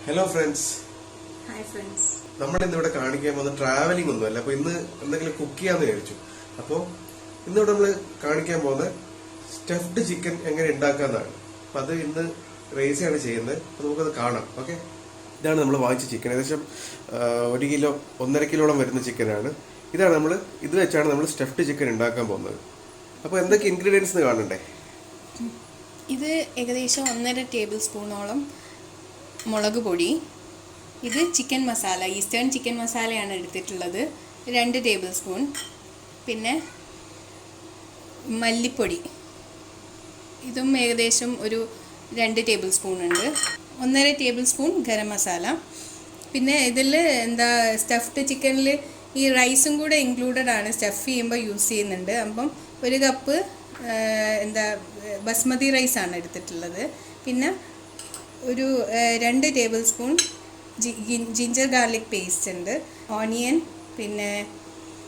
Hello friends. Hi friends. നമ്മൾ ഇന്നിവിടെ കാണിക്കാൻ പോകുന്ന ട്രാവലിംഗ് ഒന്നുമല്ല. അപ്പൊ ഇന്ന് എന്തെങ്കിലും കുക്ക് ചെയ്യാന്ന് വിചാരിച്ചു. അപ്പോൾ ഇന്നിവിടെ നമ്മൾ കാണിക്കാൻ പോകുന്ന സ്റ്റഫ്ഡ് ചിക്കൻ എങ്ങനെ ഉണ്ടാക്കാന്നാണ്. അപ്പൊ അത് ഇന്ന് റേസിയാണ് ചെയ്യുന്നത്. അപ്പൊ നമുക്കത് കാണാം. ഓക്കെ, ഇതാണ് നമ്മൾ വാങ്ങിച്ച ചിക്കൻ. ഏകദേശം 1 കിലോ 1.5 കിലോളം വരുന്ന ചിക്കനാണ്. ഇതാണ് നമ്മൾ ഇത് വെച്ചാണ് നമ്മൾ സ്റ്റഫ്ഡ് ചിക്കൻ ഉണ്ടാക്കാൻ പോകുന്നത്. അപ്പോൾ എന്തൊക്കെ ഇൻഗ്രീഡിയൻസ് കാണണ്ടേ? ഇത് ഏകദേശം 1.5 ടേബിൾ സ്പൂണോളം മുളക് പൊടി. ഇത് ചിക്കൻ മസാല, ഈസ്റ്റേൺ ചിക്കൻ മസാലയാണ് എടുത്തിട്ടുള്ളത്, 2 ടേബിൾ സ്പൂൺ. പിന്നെ മല്ലിപ്പൊടി, ഇതും ഏകദേശം ഒരു 2 ടേബിൾ സ്പൂൺ ഉണ്ട്. 1.5 ടേബിൾ സ്പൂൺ ഗരം മസാല. പിന്നെ ഇതിൽ സ്റ്റഫ്ഡ് ചിക്കനിൽ ഈ റൈസും കൂടെ ഇൻക്ലൂഡഡ് ആണ്, സ്റ്റഫ് ചെയ്യുമ്പോൾ യൂസ് ചെയ്യുന്നുണ്ട്. അപ്പം 1 കപ്പ് ബസ്മതി റൈസാണ് എടുത്തിട്ടുള്ളത്. പിന്നെ ഒരു 2 table spoon ginger garlic paste ഉണ്ട്. ഓണിയൻ, പിന്നെ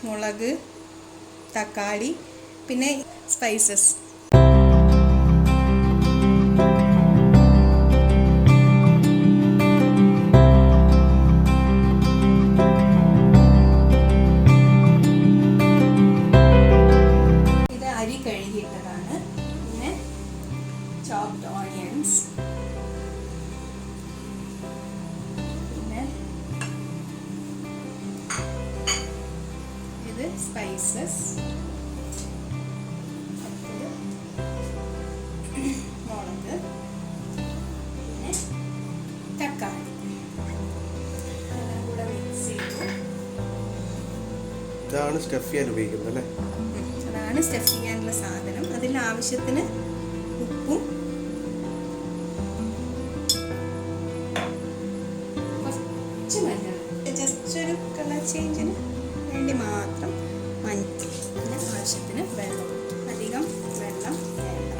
മുളക്, തക്കാളി, പിന്നെ സ്പൈസസ്. ഇത് അരി കഴുകിയിട്ടതാണ്. പിന്നെ ചോപ്ഡ് ഓണിയൻസ്, ഇത് സ്പൈസസ്, മുളക്, പിന്നെ തക്കാളി എല്ലാം കൂടെ മിക്സ് ചെയ്തു. ഇതാണ് സ്റ്റഫ് ചെയ്യാൻ ഉപയോഗിക്കുന്നത് അല്ലേ? അതാണ് സ്റ്റഫ് ചെയ്യാനുള്ള സാധനം. അതിൽ ആവശ്യത്തിന് ഉപ്പും കുറച്ച് മഞ്ഞൾ, ജസ്റ്റ് ഒരു കളർ ചേഞ്ചിന് വേണ്ടി മാത്രം മഞ്ഞൾ. പിന്നെ ആവശ്യത്തിന് വെള്ളം, അധികം വെള്ളം വേണ്ട.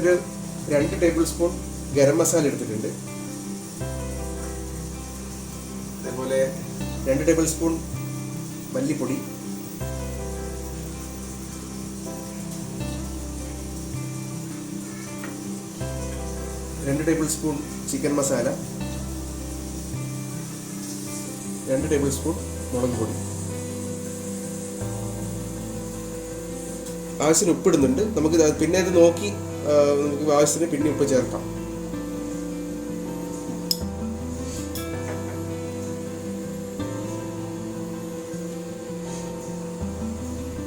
ഒരു 2 ടേബിൾ സ്പൂൺ ഗരം മസാല എടുത്തിട്ടുണ്ട്. അതേപോലെ 2 ടേബിൾ സ്പൂൺ മല്ലിപ്പൊടി, 2 table spoon chicken masala, 2 table spoon മുളക് പൊടി. ആവശ്യത്തിന് ഉപ്പിടുന്നുണ്ട്. നമുക്ക് പിന്നെ ഇത് നോക്കി നമുക്ക് ആവശ്യത്തിന് പിന്നെ ഉപ്പ് ചേർക്കാം.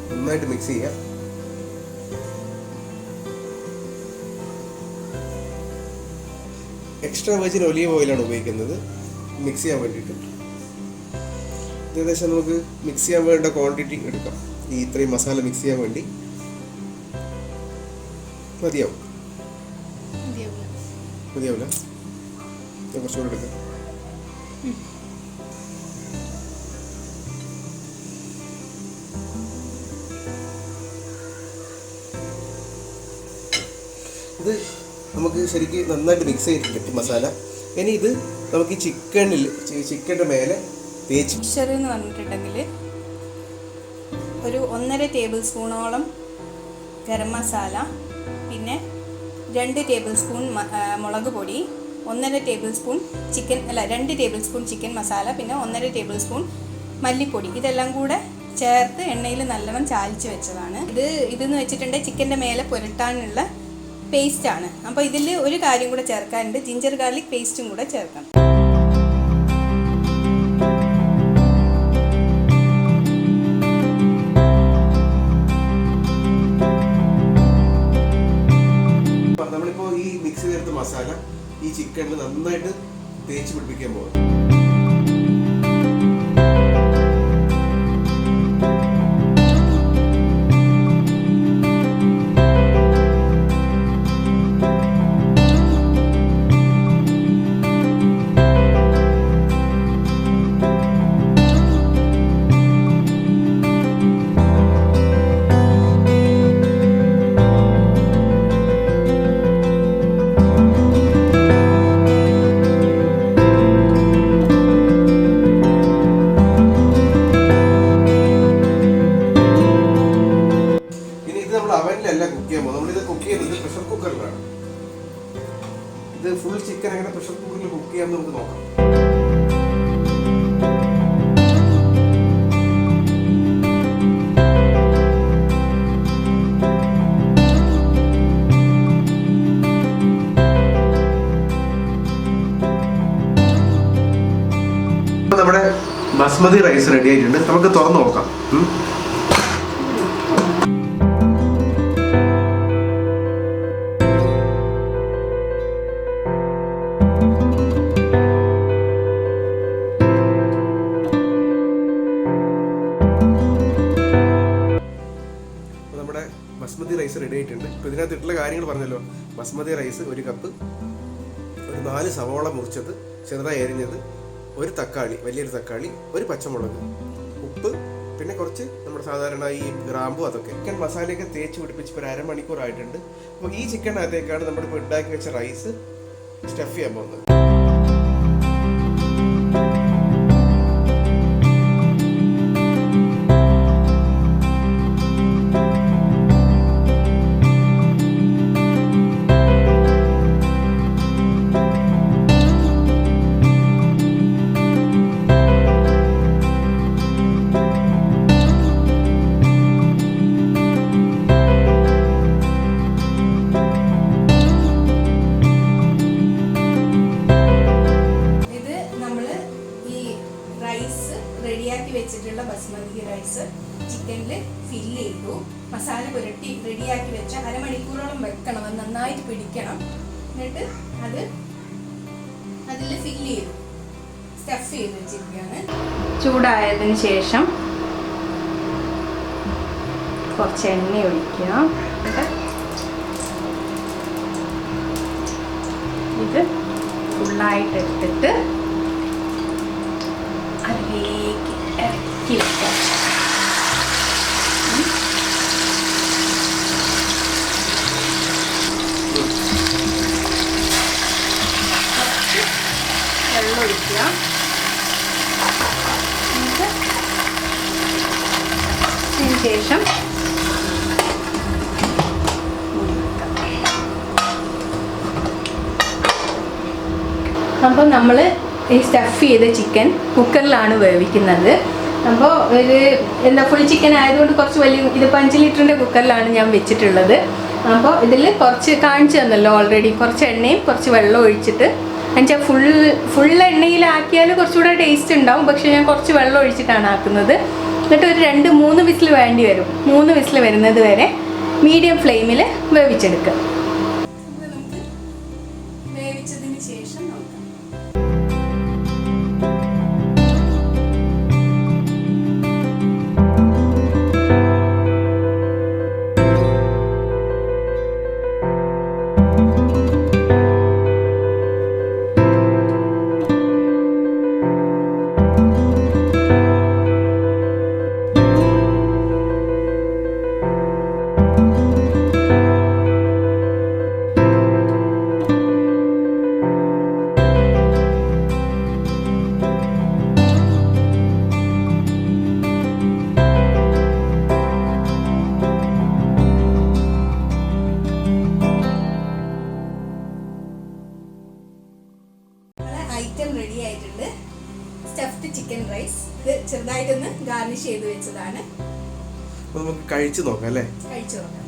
നന്നായിട്ട് മിക്സ് ചെയ്യാം. എക്സ്ട്രാ വെർജിൻ ഒലീവ് ഓയിലാണ് ഉപയോഗിക്കുന്നത് മിക്സ് ചെയ്യാൻ വേണ്ടിയിട്ട്. ഏകദേശം നമുക്ക് മിക്സ് ചെയ്യാൻ വേണ്ട ക്വാണ്ടിറ്റി എടുക്കാം. ഈ ഇത്രയും മസാല മിക്സ് ചെയ്യാൻ വേണ്ടി മതിയാവില്ല, കുറച്ചുകൂടെ എടുക്കാം. ഇത് നമുക്ക് ശരിക്കും നന്നായിട്ട് മിക്സ് ചെയ്തിട്ട് മസാല. ഇനി ഇത് നമുക്ക് ഈ ചിക്കൻ്റെ മേലെ തേച്ച് മിക്സർ എന്ന് പറഞ്ഞിട്ടുണ്ടെങ്കിൽ ഒരു 1.5 ടേബിൾ സ്പൂണോളം ഗരം മസാല, പിന്നെ 2 ടേബിൾ സ്പൂൺ മുളക് പൊടി, 1.5 table spoon 2 table spoon chicken masala, പിന്നെ 1.5 ടേബിൾ സ്പൂൺ മല്ലിപ്പൊടി. ഇതെല്ലാം കൂടെ ചേർത്ത് എണ്ണയിൽ നല്ലോണം ചാലിച്ച് വെച്ചതാണ്. ഇതെന്ന് വെച്ചിട്ടുണ്ടെങ്കിൽ ചിക്കൻ്റെ മേലെ പുരട്ടാനുള്ള പേസ്റ്റാണ്. അപ്പോൾ ഇതിൽ ഒരു കാര്യം കൂടെ ചേർക്കാനുണ്ട്, ജിഞ്ചർ ഗാർലിക് പേസ്റ്റും കൂടെ ചേർക്കണം. നമ്മളിപ്പോൾ ഈ മിക്സ് ചെയ്തെടുത്ത മസാല ഈ ചിക്കനിൽ നന്നായിട്ട് തേച്ച് പിടിപ്പിക്കാൻ പോകും. പ്രഷർ കുക്കറിൽ കുക്ക് ചെയ്യാൻ നമുക്ക് നോക്കാം. നമ്മുടെ ബസ്മതി റൈസ് റെഡി ആയിട്ടുണ്ട്. നമുക്ക് തുറന്നു നോക്കാം. നമ്മുടെ ബസ്മതി റൈസ് റെഡി ആയിട്ടുണ്ട്. ഇപ്പൊ ഇതിനകത്ത് ഇട്ടുള്ള കാര്യങ്ങൾ പറഞ്ഞല്ലോ. ബസ്മതി റൈസ് 1 കപ്പ്, ഒരു 4 സവോള മുറിച്ചത് ചെറുതായി അരിഞ്ഞത്, 1 തക്കാളി, വലിയൊരു തക്കാളി, 1 പച്ചമുളക്, ഉപ്പ്, പിന്നെ കുറച്ച് നമ്മുടെ സാധാരണ ഈ ഗ്രാമ്പു, അതൊക്കെ. ചിക്കൻ മസാലയൊക്കെ തേച്ച് പിടിപ്പിച്ച് ഒരു അരമണിക്കൂർ ആയിട്ടുണ്ട്. അപ്പോൾ ഈ ചിക്കനകത്തേക്കാണ് നമ്മളിപ്പോൾ ഉണ്ടാക്കി വെച്ച റൈസ് സ്റ്റഫ് ചെയ്യാൻ പോകുന്നത്. റെഡിയാക്കി വെച്ചിട്ടുള്ള ബസ്മതി റൈസ് ചിക്കനിൽ ഫില്ല് ചെയ്തു. മസാല പുരട്ടി റെഡിയാക്കി വെച്ച അരമണിക്കൂറോളം വെക്കണം, അത് നന്നായിട്ട് പിടിക്കണം. എന്നിട്ട് അതിൽ ഫില്ല് ചെയ്തു സ്റ്റഫ് ചെയ്ത് വെച്ചിരിക്കുകയാണ്. ചൂടായതിനു ശേഷം കുറച്ച് എണ്ണ ഒഴിക്കുക. ഇത് ഫുള്ളായിട്ട് എടുത്തിട്ട് അതിലേക്ക് ഇറക്കി വെക്കാം. വെള്ളം ഒഴിക്കുക. അതിന് ശേഷം അപ്പോൾ നമ്മൾ ഈ സ്റ്റഫ് ചെയ്ത ചിക്കൻ കുക്കറിലാണ് വേവിക്കുന്നത്. അപ്പോൾ ഫുൾ ചിക്കൻ ആയതുകൊണ്ട് കുറച്ച് വലിയ, ഇത് 5 ലിറ്ററിൻ്റെ കുക്കറിലാണ് ഞാൻ വെച്ചിട്ടുള്ളത്. അപ്പോൾ ഇതിൽ കുറച്ച് കാണിച്ചു തന്നല്ലോ ഓൾറെഡി, കുറച്ച് എണ്ണയും കുറച്ച് വെള്ളം ഒഴിച്ചിട്ട്, എന്നുവെച്ചാൽ ഫുൾ എണ്ണയിലാക്കിയാൽ കുറച്ചുകൂടെ ടേസ്റ്റ് ഉണ്ടാവും. പക്ഷേ ഞാൻ കുറച്ച് വെള്ളം ഒഴിച്ചിട്ടാണ് ആക്കുന്നത്. എന്നിട്ട് ഒരു 2-3 വിസിൽ വേണ്ടി വരും. 3 വിസിൽ വരുന്നത് വരെ മീഡിയം ഫ്ലെയിമിൽ വേവിച്ചെടുക്കുക. നമുക്ക് വേവിച്ചതിന് ശേഷം നോക്കാം. ഐറ്റം റെഡി ആയിട്ടുണ്ട്. Stuffed chicken rice. ഇത് ചെറുതായിട്ടൊന്ന് ഗാർണിഷ് ചെയ്ത് വെച്ചതാണ്. നമുക്ക് കഴിച്ചു നോക്കാം അല്ലേ? കഴിച്ചു നോക്കാം.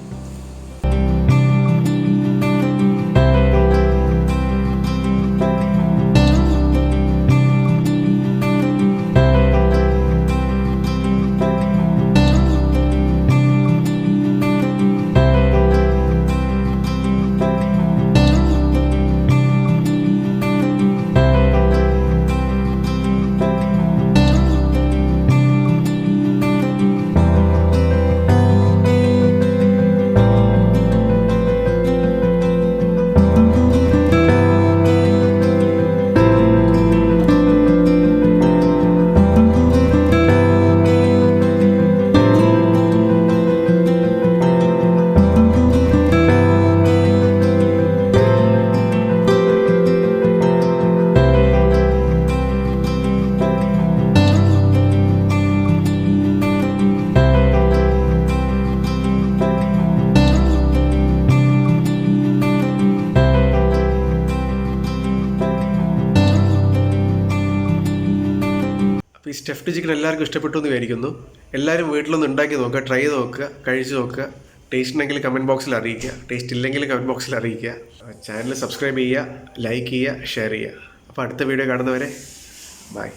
ഈ സ്റ്റഫ്ഡ് ചിക്കൻ എല്ലാവർക്കും ഇഷ്ടപ്പെട്ടു എന്ന് വിചാരിക്കുന്നു. എല്ലാവരും വീട്ടിലൊന്ന് ഉണ്ടാക്കി നോക്കുക, ട്രൈ ചെയ്ത് നോക്കുക, കഴിച്ച് നോക്കുക. ടേസ്റ്റ് ഉണ്ടെങ്കിൽ കമൻറ്റ് ബോക്സിൽ അറിയിക്കുക, ടേസ്റ്റ് ഇല്ലെങ്കിൽ കമൻറ്റ് ബോക്സിൽ അറിയിക്കുക. ചാനൽ സബ്സ്ക്രൈബ് ചെയ്യുക, ലൈക്ക് ചെയ്യുക, ഷെയർ ചെയ്യുക. അപ്പോൾ അടുത്ത വീഡിയോ കാണുന്നവരെ ബൈ.